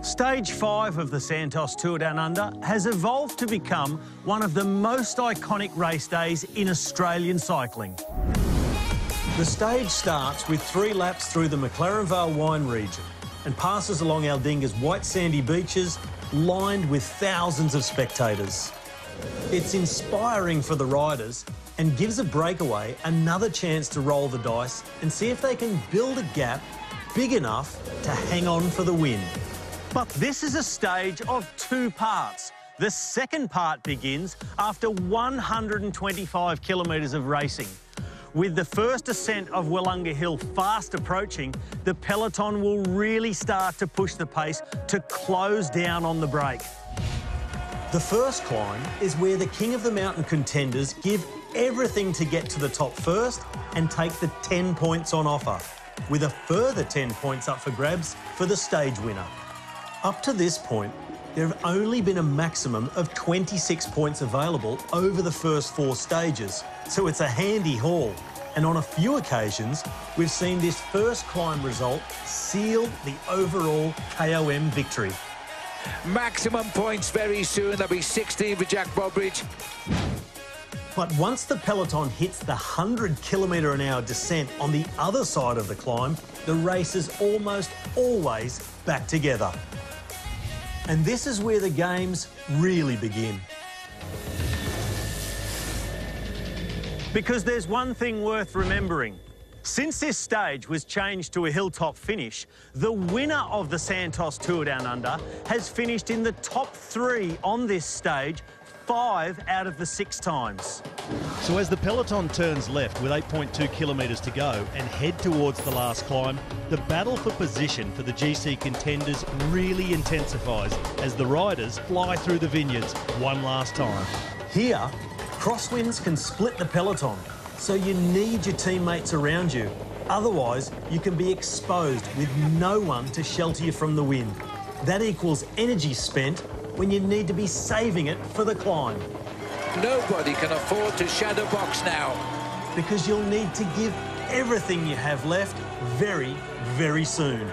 Stage 5 of the Santos Tour Down Under has evolved to become one of the most iconic race days in Australian cycling. The stage starts with 3 laps through the McLaren Vale wine region and passes along Aldinga's white sandy beaches lined with thousands of spectators. It's inspiring for the riders and gives a breakaway another chance to roll the dice and see if they can build a gap big enough to hang on for the win. But this is a stage of 2 parts. The second part begins after 125 kilometres of racing. With the first ascent of Willunga Hill fast approaching, the peloton will really start to push the pace to close down on the break. The first climb is where the King of the Mountain contenders give everything to get to the top first and take the 10 points on offer, with a further 10 points up for grabs for the stage winner. Up to this point, there have only been a maximum of 26 points available over the first 4 stages, so it's a handy haul. And on a few occasions, we've seen this first climb result seal the overall KOM victory. Maximum points very soon. There'll be 16 for Jack Bobridge. But once the peloton hits the 100km/h descent on the other side of the climb, the race is almost always back together. And this is where the games really begin. Because there's one thing worth remembering. Since this stage was changed to a hilltop finish, the winner of the Santos Tour Down Under has finished in the top 3 on this stage 5 out of the 6 times. So as the peloton turns left with 8.2 kilometres to go and head towards the last climb, the battle for position for the GC contenders really intensifies as the riders fly through the vineyards one last time. Here, crosswinds can split the peloton, so you need your teammates around you. Otherwise, you can be exposed with no one to shelter you from the wind. That equals energy spent when you need to be saving it for the climb. Nobody can afford to shadow box now. Because you'll need to give everything you have left very, very soon.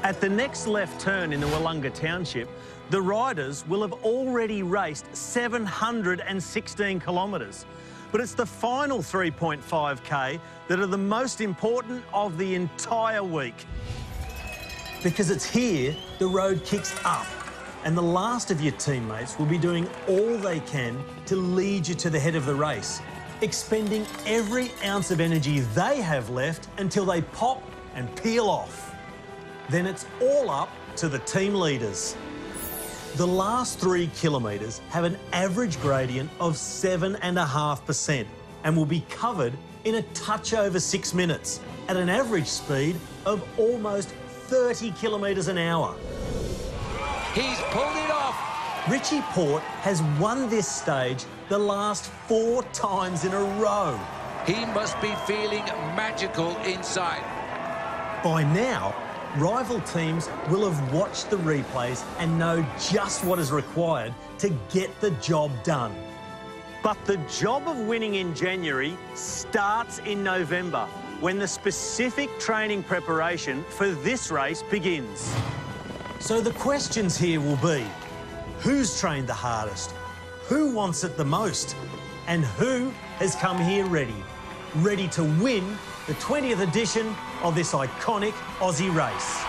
At the next left turn in the Willunga Township, the riders will have already raced 716 kilometres. But it's the final 3.5k that are the most important of the entire week. Because it's here the road kicks up, and the last of your teammates will be doing all they can to lead you to the head of the race, expending every ounce of energy they have left until they pop and peel off. Then it's all up to the team leaders. The last 3 kilometres have an average gradient of 7.5% and will be covered in a touch over 6 minutes at an average speed of almost 30 kilometres an hour. He's pulled it off. Richie Porte has won this stage the last 4 times in a row. He must be feeling magical inside. By now, rival teams will have watched the replays and know just what is required to get the job done. But the job of winning in January starts in November, when the specific training preparation for this race begins. So the questions here will be, who's trained the hardest? Who wants it the most? And who has come here ready to win the 20th edition of this iconic Aussie race?